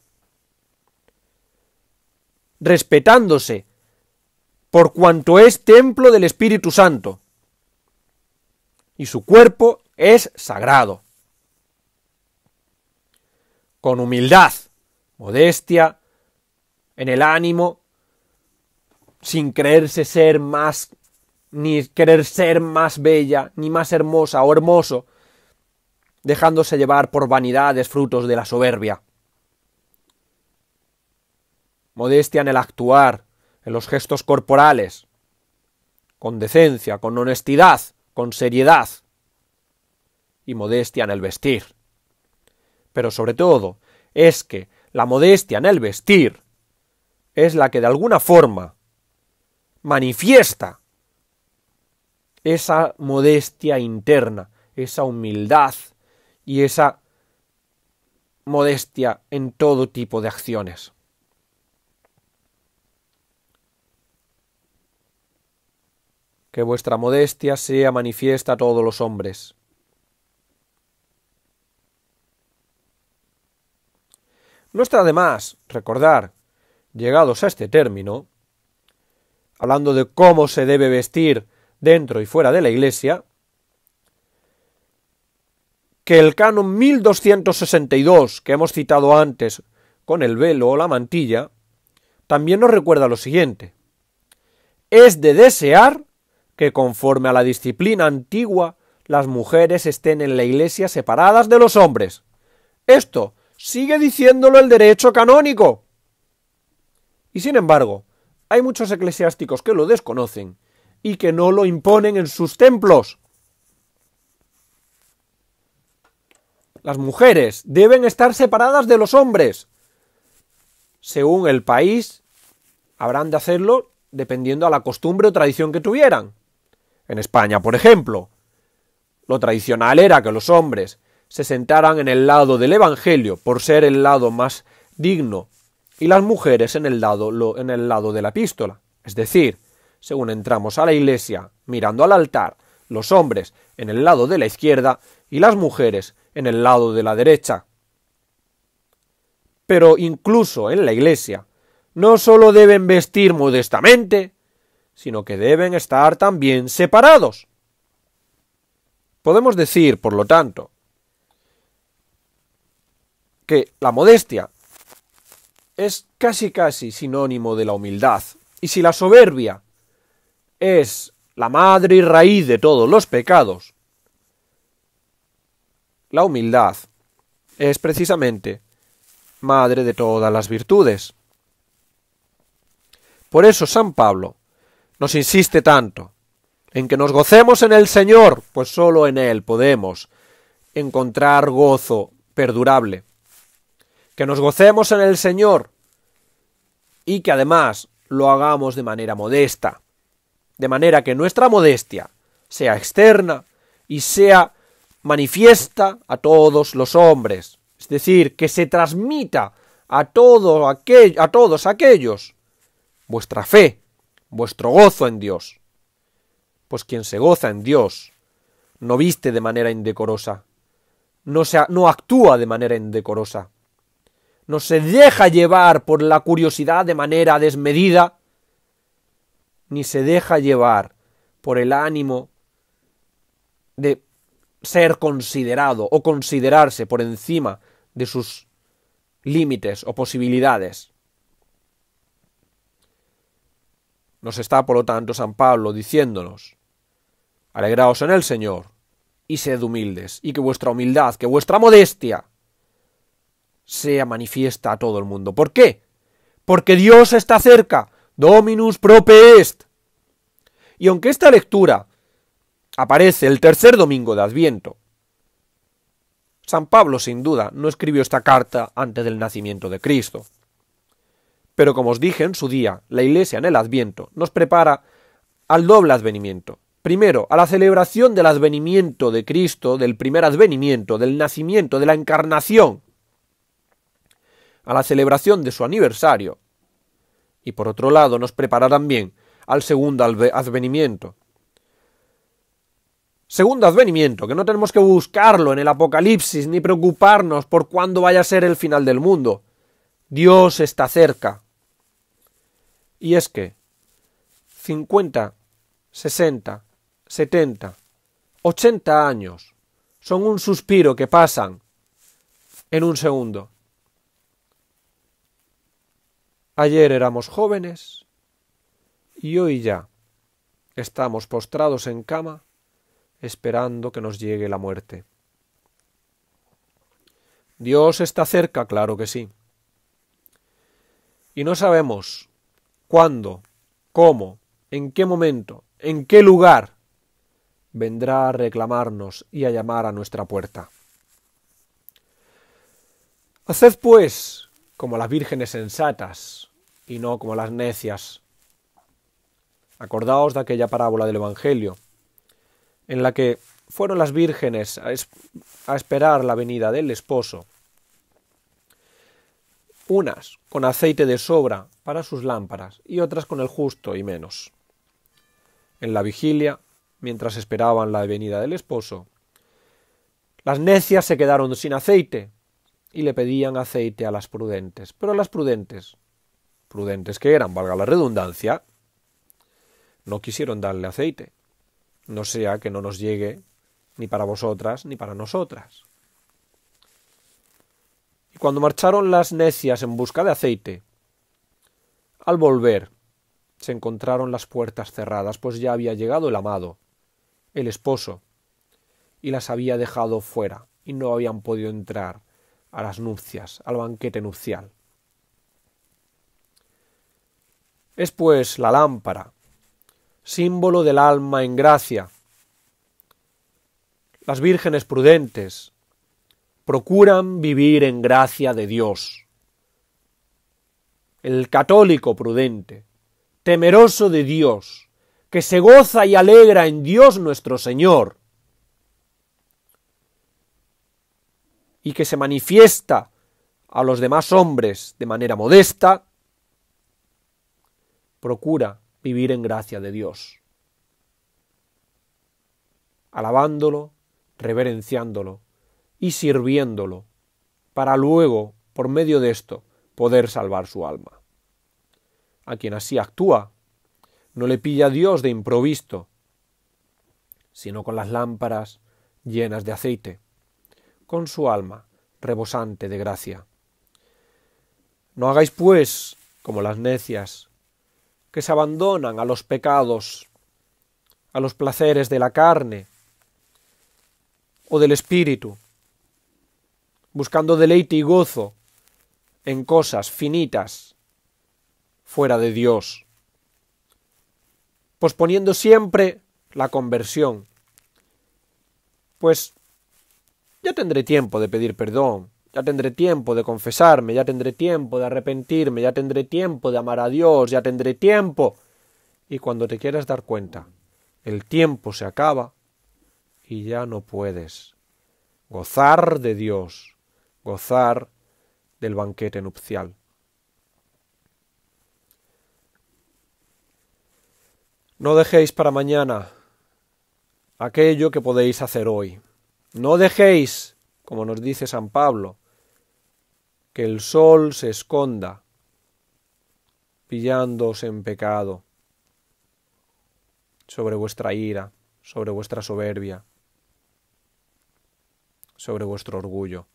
respetándose, por cuanto es templo del Espíritu Santo, y su cuerpo es sagrado. Con humildad, modestia, en el ánimo, sin creerse ser más, ni querer ser más bella, ni más hermosa o hermoso, dejándose llevar por vanidades frutos de la soberbia. Modestia en el actuar, en los gestos corporales, con decencia, con honestidad, con seriedad, y modestia en el vestir. Pero sobre todo, es que la modestia en el vestir es la que de alguna forma manifiesta esa modestia interna, esa humildad y esa modestia en todo tipo de acciones. Que vuestra modestia sea manifiesta a todos los hombres. No está de más recordar, llegados a este término, hablando de cómo se debe vestir dentro y fuera de la Iglesia, que el canon 1262 que hemos citado antes con el velo o la mantilla, también nos recuerda lo siguiente: es de desear que conforme a la disciplina antigua las mujeres estén en la Iglesia separadas de los hombres. Esto sigue diciéndolo el derecho canónico. Y sin embargo, hay muchos eclesiásticos que lo desconocen y que no lo imponen en sus templos. Las mujeres deben estar separadas de los hombres. Según el país, habrán de hacerlo dependiendo a la costumbre o tradición que tuvieran. En España, por ejemplo, lo tradicional era que los hombres se sentaran en el lado del Evangelio por ser el lado más digno y las mujeres en el lado de la epístola. Es decir, según entramos a la iglesia mirando al altar, los hombres en el lado de la izquierda y las mujeres en el lado de la derecha. Pero incluso en la iglesia no solo deben vestir modestamente, sino que deben estar también separados. Podemos decir, por lo tanto, que la modestia es casi sinónimo de la humildad, y si la soberbia es la madre y raíz de todos los pecados, la humildad es precisamente madre de todas las virtudes. Por eso San Pablo nos insiste tanto en que nos gocemos en el Señor, pues solo en Él podemos encontrar gozo perdurable. Que nos gocemos en el Señor y que además lo hagamos de manera modesta, de manera que nuestra modestia sea externa y sea manifiesta a todos los hombres, es decir, que se transmita a todos aquellos vuestra fe, vuestro gozo en Dios. Pues quien se goza en Dios no viste de manera indecorosa, no actúa de manera indecorosa, no se deja llevar por la curiosidad de manera desmedida, ni se deja llevar por el ánimo de ser considerado o considerarse por encima de sus límites o posibilidades. Nos está, por lo tanto, San Pablo diciéndonos: alegraos en el Señor y sed humildes, y que vuestra humildad, que vuestra modestia sea manifiesta a todo el mundo. ¿Por qué? Porque Dios está cerca. Dominus prope est. Y aunque esta lectura aparece el tercer domingo de Adviento, San Pablo sin duda no escribió esta carta antes del nacimiento de Cristo. Pero como os dije en su día, la Iglesia en el Adviento nos prepara al doble advenimiento. Primero, a la celebración del advenimiento de Cristo, del primer advenimiento, del nacimiento, de la encarnación, a la celebración de su aniversario. Y por otro lado, nos prepara también al segundo advenimiento. Segundo advenimiento, que no tenemos que buscarlo en el Apocalipsis ni preocuparnos por cuándo vaya a ser el final del mundo. Dios está cerca. Y es que 50, 60, 70, 80 años son un suspiro que pasan en un segundo. Ayer éramos jóvenes y hoy ya estamos postrados en cama esperando que nos llegue la muerte. Dios está cerca, claro que sí. Y no sabemos cuándo, cómo, en qué momento, en qué lugar vendrá a reclamarnos y a llamar a nuestra puerta. Haced pues como las vírgenes sensatas y no como las necias. Acordaos de aquella parábola del Evangelio, en la que fueron las vírgenes a esperar la venida del esposo, unas con aceite de sobra para sus lámparas y otras con el justo y menos. En la vigilia, mientras esperaban la venida del esposo, las necias se quedaron sin aceite y le pedían aceite a las prudentes. Pero las prudentes que eran, valga la redundancia, no quisieron darle aceite, no sea que no nos llegue ni para vosotras ni para nosotras. Y cuando marcharon las necias en busca de aceite, al volver se encontraron las puertas cerradas, pues ya había llegado el amado, el esposo, y las había dejado fuera, y no habían podido entrar a las nupcias, al banquete nupcial. Es pues la lámpara, símbolo del alma en gracia. Las vírgenes prudentes procuran vivir en gracia de Dios. El católico prudente, temeroso de Dios, que se goza y alegra en Dios nuestro Señor, y que se manifiesta a los demás hombres de manera modesta, procura vivir en gracia de Dios, alabándolo, reverenciándolo y sirviéndolo, para luego, por medio de esto, poder salvar su alma. A quien así actúa, no le pilla a Dios de improviso, sino con las lámparas llenas de aceite, con su alma rebosante de gracia. No hagáis, pues, como las necias, que se abandonan a los pecados, a los placeres de la carne o del espíritu, buscando deleite y gozo en cosas finitas fuera de Dios, posponiendo siempre la conversión. Pues ya tendré tiempo de pedir perdón, ya tendré tiempo de confesarme, ya tendré tiempo de arrepentirme, ya tendré tiempo de amar a Dios, ya tendré tiempo. Y cuando te quieras dar cuenta, el tiempo se acaba y ya no puedes gozar de Dios, gozar del banquete nupcial. No dejéis para mañana aquello que podéis hacer hoy. No dejéis, como nos dice San Pablo, que el sol se esconda, pillándoos en pecado, sobre vuestra ira, sobre vuestra soberbia, sobre vuestro orgullo.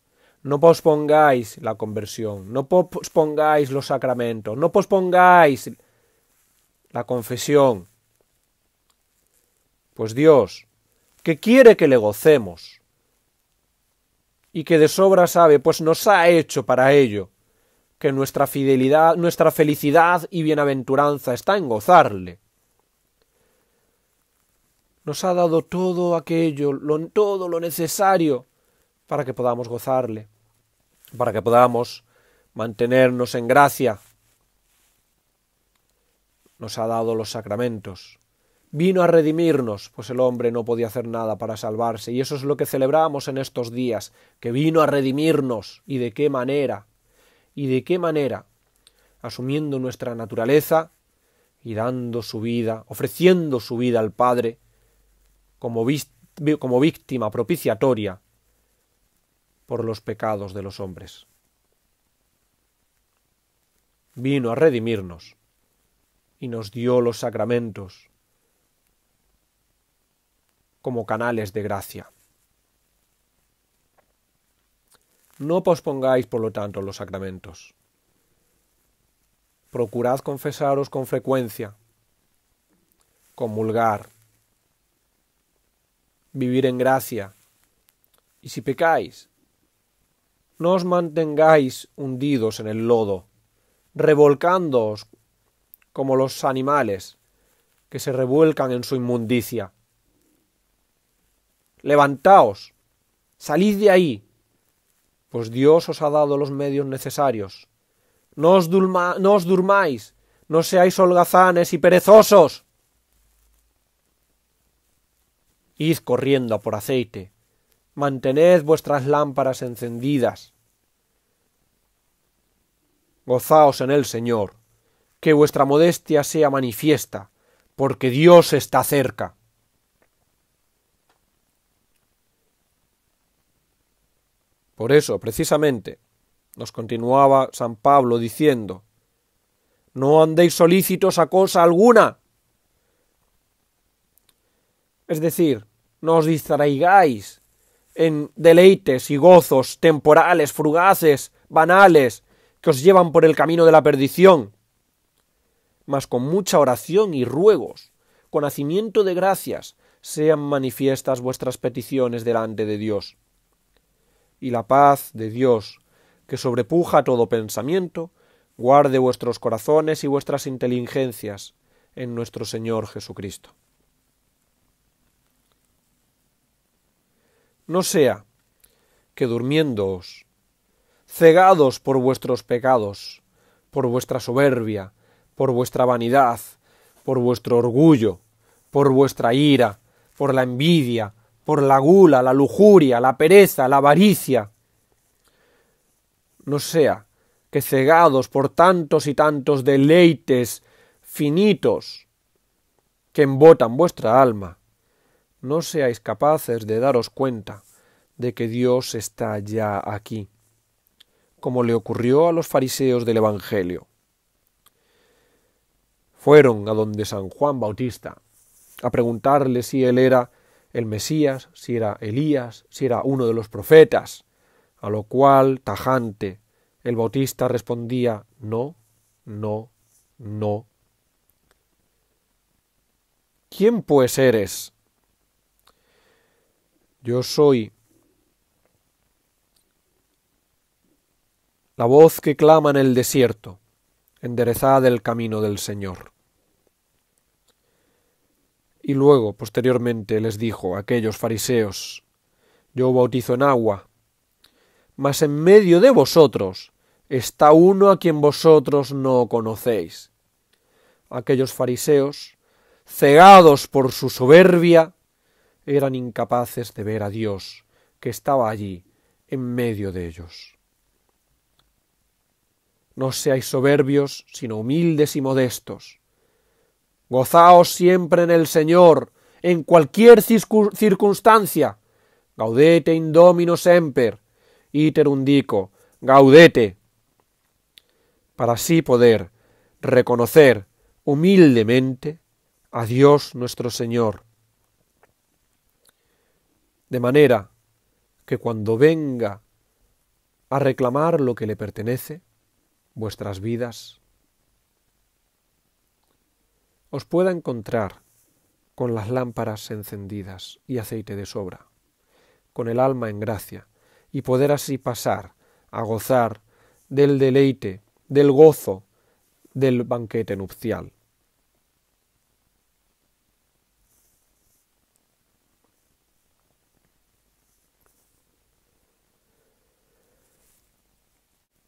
No pospongáis la conversión, no pospongáis los sacramentos, no pospongáis la confesión. Pues Dios, que quiere que le gocemos, y que de sobra sabe, pues nos ha hecho para ello, que nuestra fidelidad, nuestra felicidad y bienaventuranza está en gozarle. Nos ha dado todo aquello, todo lo necesario para que podamos gozarle, para que podamos mantenernos en gracia. Nos ha dado los sacramentos. Vino a redimirnos, pues el hombre no podía hacer nada para salvarse, y eso es lo que celebramos en estos días, que vino a redimirnos. ¿Y de qué manera? ¿Y de qué manera? Asumiendo nuestra naturaleza y dando su vida, ofreciendo su vida al Padre como víctima propiciatoria por los pecados de los hombres. Vino a redimirnos y nos dio los sacramentos como canales de gracia. No pospongáis, por lo tanto, los sacramentos. Procurad confesaros con frecuencia, comulgar, vivir en gracia, y si pecáis, no os mantengáis hundidos en el lodo, revolcándoos como los animales que se revuelcan en su inmundicia. Levantaos, salid de ahí, pues Dios os ha dado los medios necesarios. No os durmáis, no seáis holgazanes y perezosos. Id corriendo a por aceite, mantened vuestras lámparas encendidas. Gozaos en el Señor, que vuestra modestia sea manifiesta, porque Dios está cerca. Por eso, precisamente, nos continuaba San Pablo diciendo: no andéis solícitos a cosa alguna. Es decir, no os distraigáis en deleites y gozos temporales, fugaces, banales, que os llevan por el camino de la perdición, mas con mucha oración y ruegos, con hacimiento de gracias, sean manifiestas vuestras peticiones delante de Dios. Y la paz de Dios, que sobrepuja todo pensamiento, guarde vuestros corazones y vuestras inteligencias en nuestro Señor Jesucristo. No sea que durmiéndoos, cegados por vuestros pecados, por vuestra soberbia, por vuestra vanidad, por vuestro orgullo, por vuestra ira, por la envidia, por la gula, la lujuria, la pereza, la avaricia, no sea que cegados por tantos y tantos deleites finitos que embotan vuestra alma, no seáis capaces de daros cuenta de que Dios está ya aquí, como le ocurrió a los fariseos del Evangelio. Fueron a donde San Juan Bautista a preguntarle si él era el Mesías, si era Elías, si era uno de los profetas, a lo cual, tajante, el Bautista respondía: no, no, no. ¿Quién pues eres? Yo soy la voz que clama en el desierto: enderezad el camino del Señor. Y luego, posteriormente, les dijo a aquellos fariseos: yo bautizo en agua, mas en medio de vosotros está uno a quien vosotros no conocéis. Aquellos fariseos, cegados por su soberbia, eran incapaces de ver a Dios, que estaba allí, en medio de ellos. No seáis soberbios, sino humildes y modestos. Gozaos siempre en el Señor, en cualquier circunstancia. Gaudete in Domino semper, iterum dico, gaudete. Para así poder reconocer humildemente a Dios nuestro Señor. De manera que cuando venga a reclamar lo que le pertenece, vuestras vidas, os pueda encontrar con las lámparas encendidas y aceite de sobra, con el alma en gracia, y poder así pasar a gozar del deleite, del gozo, del banquete nupcial.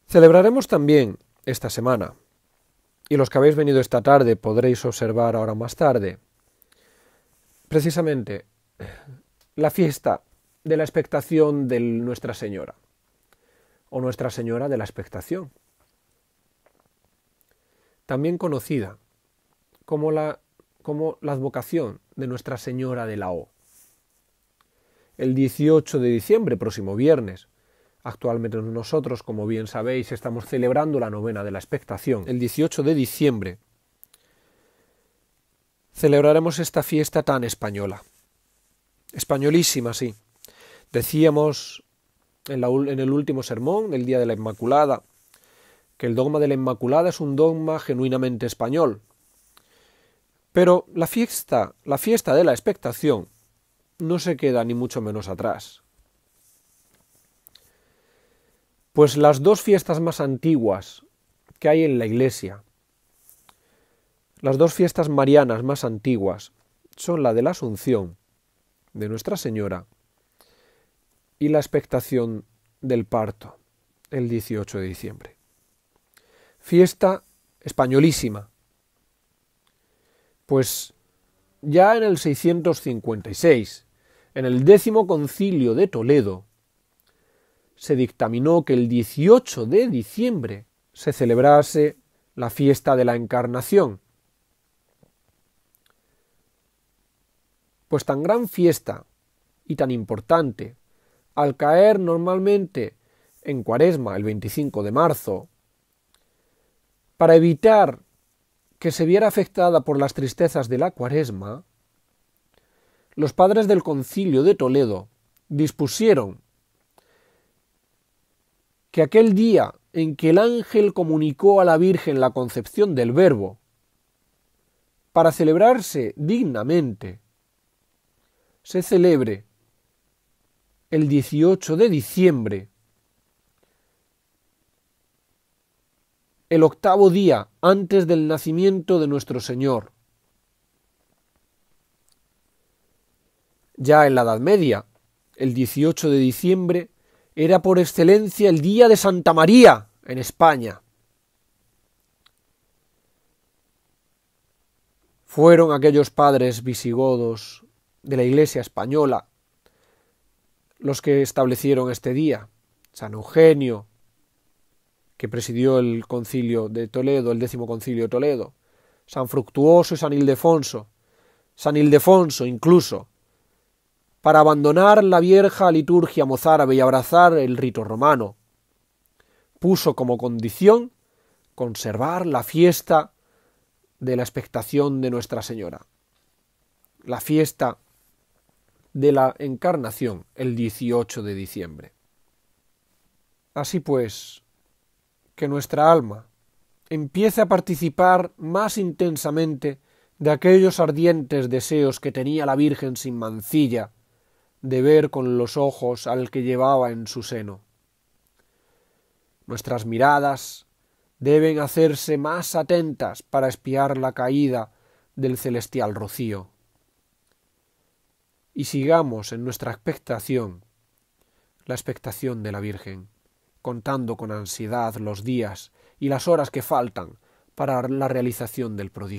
Celebraremos también esta semana, y los que habéis venido esta tarde podréis observar ahora más tarde, precisamente la fiesta de la expectación de Nuestra Señora, o Nuestra Señora de la Expectación, también conocida como la advocación de Nuestra Señora de la O. El 18 de diciembre, próximo viernes, actualmente nosotros, como bien sabéis, estamos celebrando la novena de la expectación. El 18 de diciembre celebraremos esta fiesta tan española. Españolísima, sí. Decíamos en el último sermón, el día de la Inmaculada, que el dogma de la Inmaculada es un dogma genuinamente español. Pero la fiesta de la expectación no se queda ni mucho menos atrás. Pues las dos fiestas más antiguas que hay en la Iglesia, las dos fiestas marianas más antiguas, son la de la Asunción de Nuestra Señora y la expectación del parto, el 18 de diciembre. Fiesta españolísima, pues ya en el 656 en el 10º Concilio de Toledo, se dictaminó que el 18 de diciembre se celebrase la fiesta de la Encarnación. Pues tan gran fiesta y tan importante, al caer normalmente en Cuaresma el 25 de marzo, para evitar que se viera afectada por las tristezas de la Cuaresma, los padres del Concilio de Toledo dispusieron que aquel día en que el ángel comunicó a la Virgen la concepción del Verbo, para celebrarse dignamente, se celebre el 18 de diciembre, el 8º día antes del nacimiento de nuestro Señor. Ya en la Edad Media, el 18 de diciembre era por excelencia el día de Santa María en España. Fueron aquellos padres visigodos de la Iglesia española los que establecieron este día. San Eugenio, que presidió el Concilio de Toledo, el 10º Concilio de Toledo, San Fructuoso y San Ildefonso. San Ildefonso incluso, para abandonar la vieja liturgia mozárabe y abrazar el rito romano, puso como condición conservar la fiesta de la expectación de Nuestra Señora, la fiesta de la Encarnación, el 18 de diciembre. Así pues, que nuestra alma empiece a participar más intensamente de aquellos ardientes deseos que tenía la Virgen sin mancilla de ver con los ojos al que llevaba en su seno. Nuestras miradas deben hacerse más atentas para espiar la caída del celestial rocío. Y sigamos en nuestra expectación, la expectación de la Virgen, contando con ansiedad los días y las horas que faltan para la realización del prodigio.